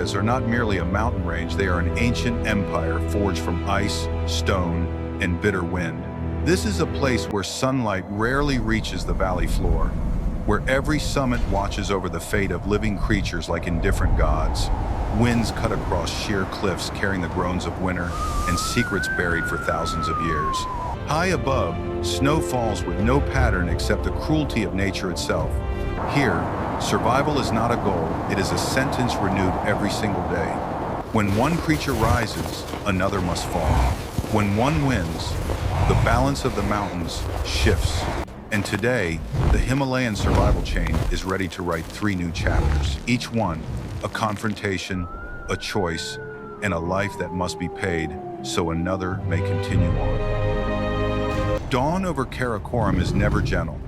Himalayas are not merely a mountain range, they are an ancient empire forged from ice, stone, and bitter wind. This is a place where sunlight rarely reaches the valley floor, where every summit watches over the fate of living creatures like indifferent gods. Winds cut across sheer cliffs carrying the groans of winter and secrets buried for thousands of years. High above, snow falls with no pattern except the cruelty of nature itself. Here, survival is not a goal, it is a sentence renewed every single day. When one creature rises, another must fall. When one wins, the balance of the mountains shifts. And today, the Himalayan survival chain is ready to write 3 new chapters. Each one, a confrontation, a choice, and a life that must be paid so another may continue on. Dawn over Karakoram is never gentle.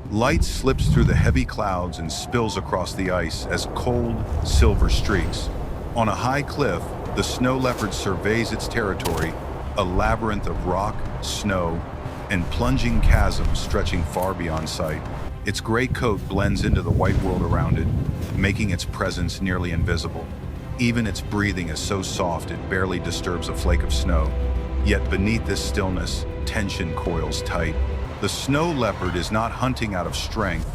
Light slips through the heavy clouds and spills across the ice as cold, silver streaks. On a high cliff, the snow leopard surveys its territory, a labyrinth of rock, snow, and plunging chasms stretching far beyond sight. Its gray coat blends into the white world around it, making its presence nearly invisible. Even its breathing is so soft it barely disturbs a flake of snow. Yet beneath this stillness, tension coils tight. The snow leopard is not hunting out of strength.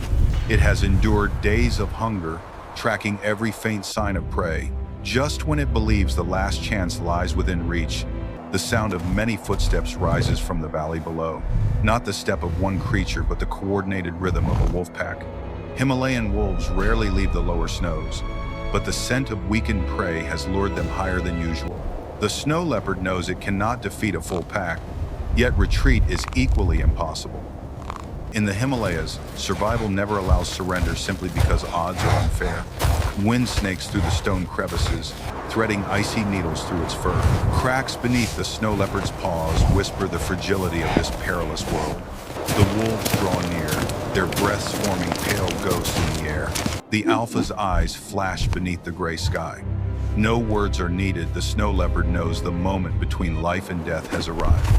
It has endured days of hunger, tracking every faint sign of prey. Just when it believes the last chance lies within reach, the sound of many footsteps rises from the valley below. Not the step of one creature, but the coordinated rhythm of a wolf pack. Himalayan wolves rarely leave the lower snows, but the scent of weakened prey has lured them higher than usual. The snow leopard knows it cannot defeat a full pack, yet retreat is equally impossible. In the Himalayas, survival never allows surrender simply because odds are unfair. Wind snakes through the stone crevices, threading icy needles through its fur. Cracks beneath the snow leopard's paws whisper the fragility of this perilous world. The wolves draw near, their breaths forming pale ghosts in the air. The alpha's eyes flash beneath the gray sky. No words are needed, the snow leopard knows the moment between life and death has arrived.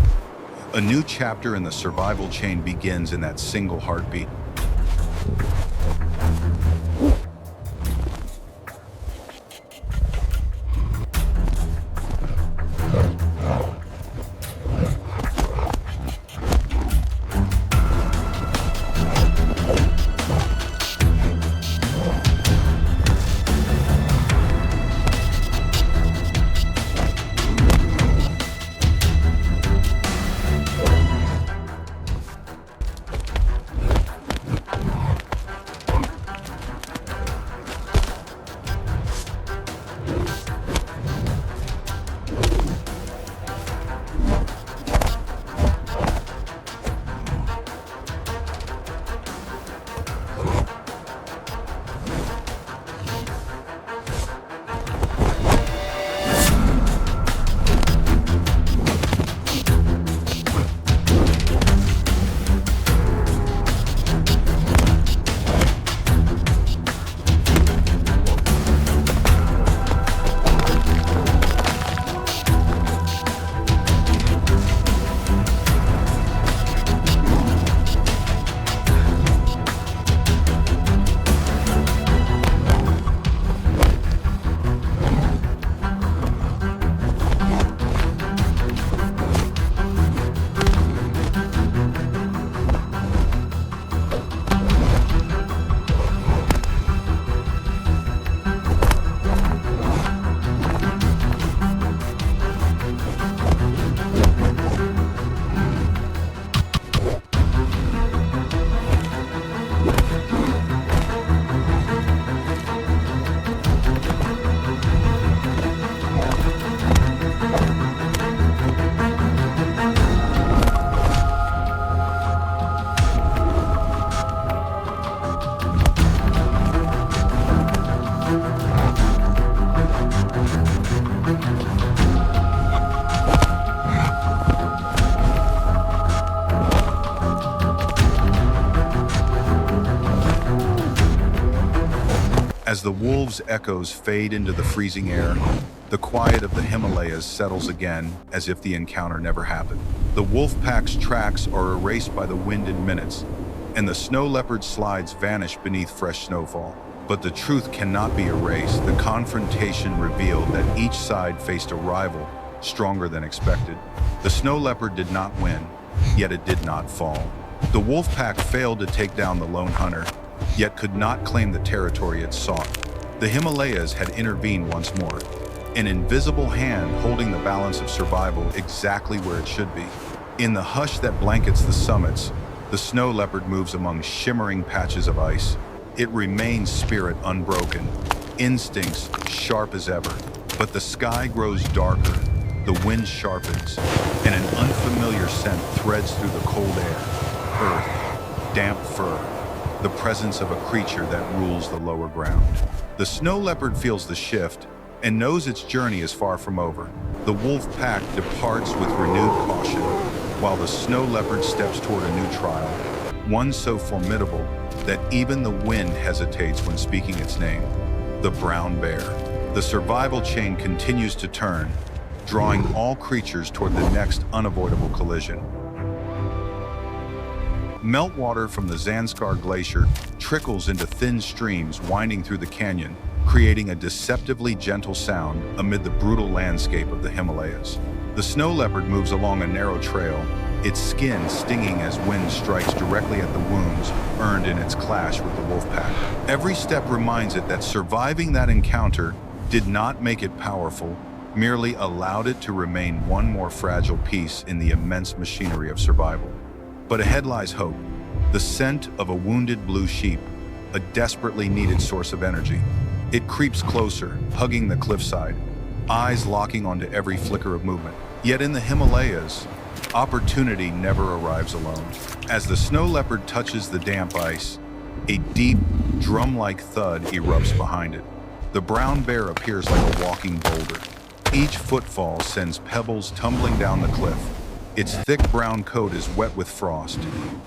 A new chapter in the survival chain begins in that single heartbeat. As the wolves' echoes fade into the freezing air, the quiet of the Himalayas settles again as if the encounter never happened. The wolf pack's tracks are erased by the wind in minutes, and the snow leopard's slides vanish beneath fresh snowfall. But the truth cannot be erased. The confrontation revealed that each side faced a rival stronger than expected. The snow leopard did not win, yet it did not fall. The wolf pack failed to take down the lone hunter, yet could not claim the territory it sought. The Himalayas had intervened once more, an invisible hand holding the balance of survival exactly where it should be. In the hush that blankets the summits, the snow leopard moves among shimmering patches of ice. It remains spirit unbroken, instincts sharp as ever. But the sky grows darker, the wind sharpens, and an unfamiliar scent threads through the cold air. Earth, damp fur, the presence of a creature that rules the lower ground. The snow leopard feels the shift and knows its journey is far from over. The wolf pack departs with renewed caution, while the snow leopard steps toward a new trial, one so formidable that even the wind hesitates when speaking its name: the brown bear. The survival chain continues to turn, drawing all creatures toward the next unavoidable collision. Meltwater from the Zanskar Glacier trickles into thin streams winding through the canyon, creating a deceptively gentle sound amid the brutal landscape of the Himalayas. The snow leopard moves along a narrow trail, its skin stinging as wind strikes directly at the wounds earned in its clash with the wolf pack. Every step reminds it that surviving that encounter did not make it powerful, merely allowed it to remain one more fragile piece in the immense machinery of survival. But ahead lies hope, the scent of a wounded blue sheep, a desperately needed source of energy. It creeps closer, hugging the cliffside, eyes locking onto every flicker of movement. Yet in the Himalayas, opportunity never arrives alone. As the snow leopard touches the damp ice, a deep, drum-like thud erupts behind it. The brown bear appears like a walking boulder. Each footfall sends pebbles tumbling down the cliff. Its thick brown coat is wet with frost,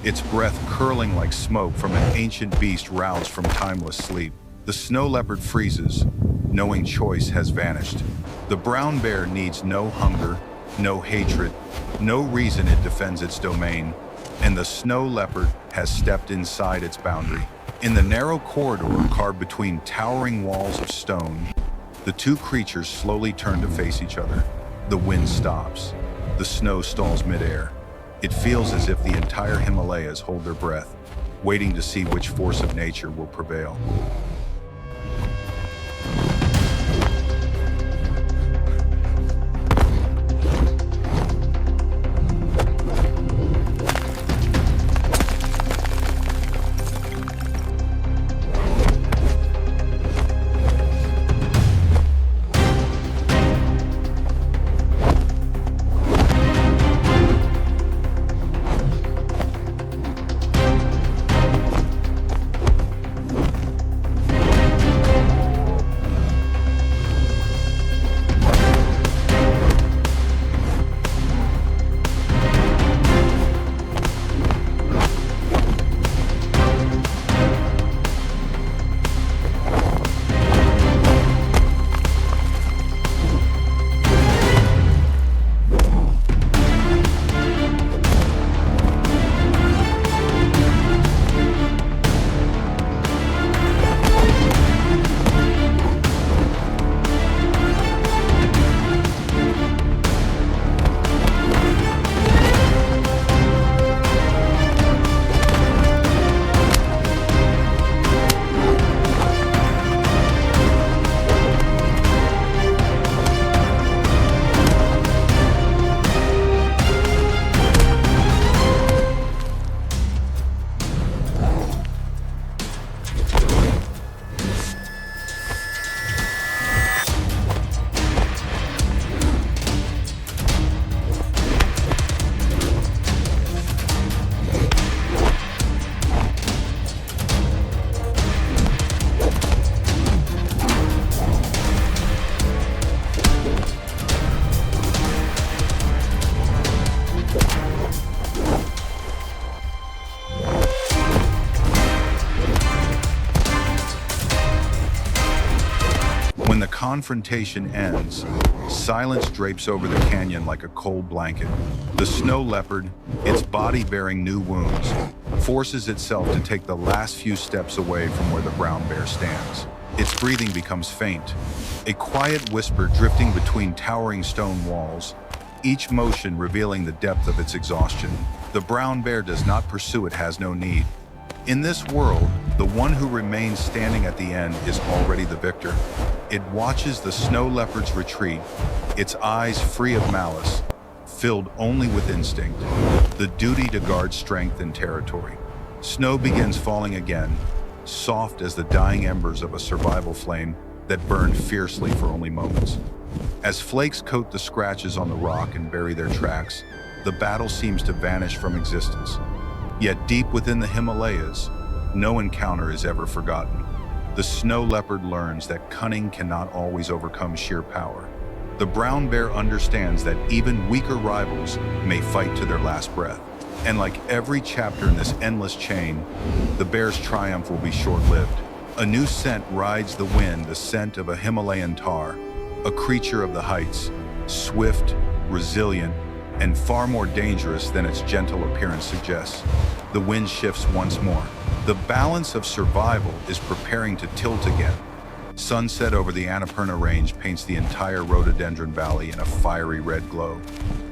its breath curling like smoke from an ancient beast roused from timeless sleep. The snow leopard freezes, knowing choice has vanished. The brown bear needs no hunger, no hatred, no reason it defends its domain, and the snow leopard has stepped inside its boundary. In the narrow corridor carved between towering walls of stone, the two creatures slowly turn to face each other. The wind stops. The snow stalls midair. It feels as if the entire Himalayas hold their breath, waiting to see which force of nature will prevail. confrontation ends, silence drapes over the canyon like a cold blanket. The snow leopard, its body bearing new wounds, forces itself to take the last few steps away from where the brown bear stands. Its breathing becomes faint, a quiet whisper drifting between towering stone walls, each motion revealing the depth of its exhaustion. The brown bear does not pursue, it has no need. In this world, the one who remains standing at the end is already the victor. It watches the snow leopard's retreat, its eyes free of malice, filled only with instinct, the duty to guard strength and territory. Snow begins falling again, soft as the dying embers of a survival flame that burned fiercely for only moments. As flakes coat the scratches on the rock and bury their tracks, the battle seems to vanish from existence. Yet deep within the Himalayas, no encounter is ever forgotten. The snow leopard learns that cunning cannot always overcome sheer power. The brown bear understands that even weaker rivals may fight to their last breath. And like every chapter in this endless chain, the bear's triumph will be short-lived. A new scent rides the wind, the scent of a Himalayan Tahr, a creature of the heights, swift, resilient, and far more dangerous than its gentle appearance suggests. The wind shifts once more. The balance of survival is preparing to tilt again. Sunset over the Annapurna Range paints the entire rhododendron valley in a fiery red glow.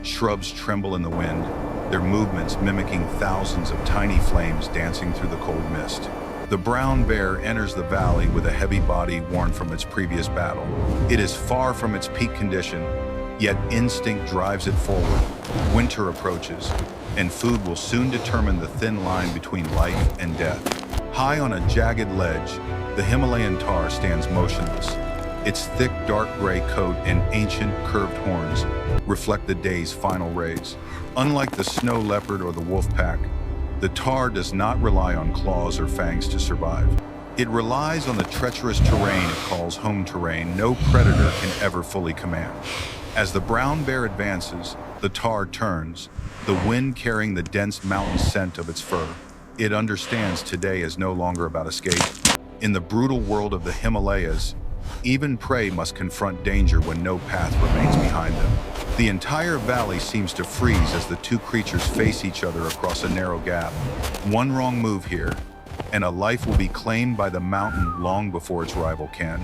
Shrubs tremble in the wind, their movements mimicking thousands of tiny flames dancing through the cold mist. The brown bear enters the valley with a heavy body worn from its previous battle. It is far from its peak condition, yet instinct drives it forward. Winter approaches, and food will soon determine the thin line between life and death. High on a jagged ledge, the Himalayan Tahr stands motionless. Its thick dark gray coat and ancient curved horns reflect the day's final rays. Unlike the snow leopard or the wolf pack, the Tahr does not rely on claws or fangs to survive. It relies on the treacherous terrain it calls home terrain no predator can ever fully command. As the brown bear advances, the Tahr turns, the wind carrying the dense mountain scent of its fur. It understands today is no longer about escape. In the brutal world of the Himalayas, even prey must confront danger when no path remains behind them. The entire valley seems to freeze as the two creatures face each other across a narrow gap. One wrong move here, and a life will be claimed by the mountain long before its rival can.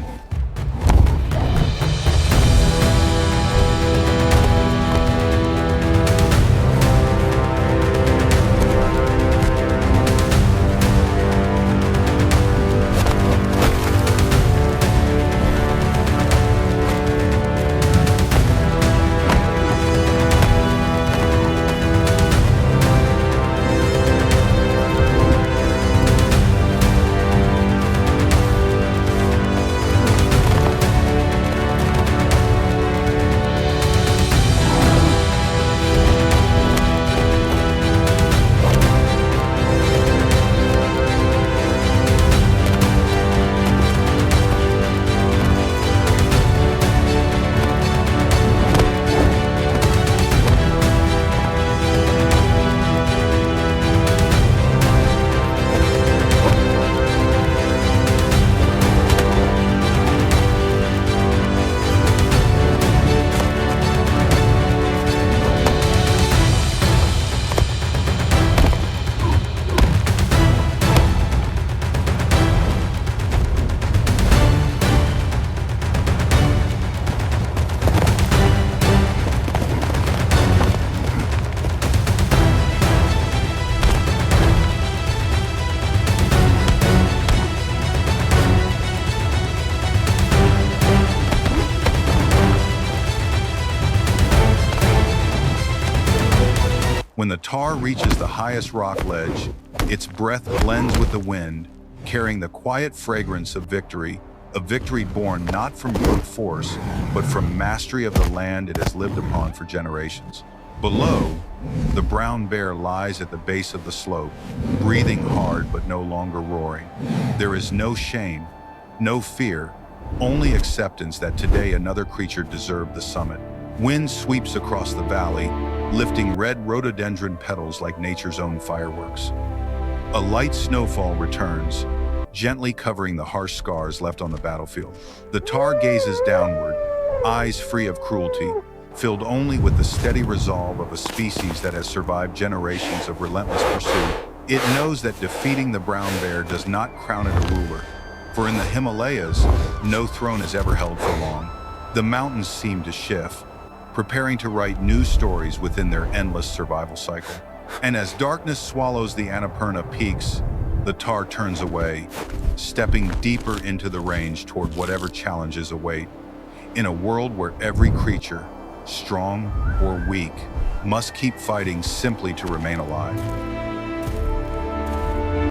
When the Tahr reaches the highest rock ledge, its breath blends with the wind, carrying the quiet fragrance of victory, a victory born not from brute force, but from mastery of the land it has lived upon for generations. Below, the brown bear lies at the base of the slope, breathing hard but no longer roaring. There is no shame, no fear, only acceptance that today another creature deserved the summit. Wind sweeps across the valley, lifting red rhododendron petals like nature's own fireworks. A light snowfall returns, gently covering the harsh scars left on the battlefield. The Tahr gazes downward, eyes free of cruelty, filled only with the steady resolve of a species that has survived generations of relentless pursuit. It knows that defeating the brown bear does not crown it a ruler, for in the Himalayas, no throne is ever held for long. The mountains seem to shift, preparing to write new stories within their endless survival cycle. And as darkness swallows the Annapurna peaks, the Tahr turns away, stepping deeper into the range toward whatever challenges await. In a world where every creature, strong or weak, must keep fighting simply to remain alive.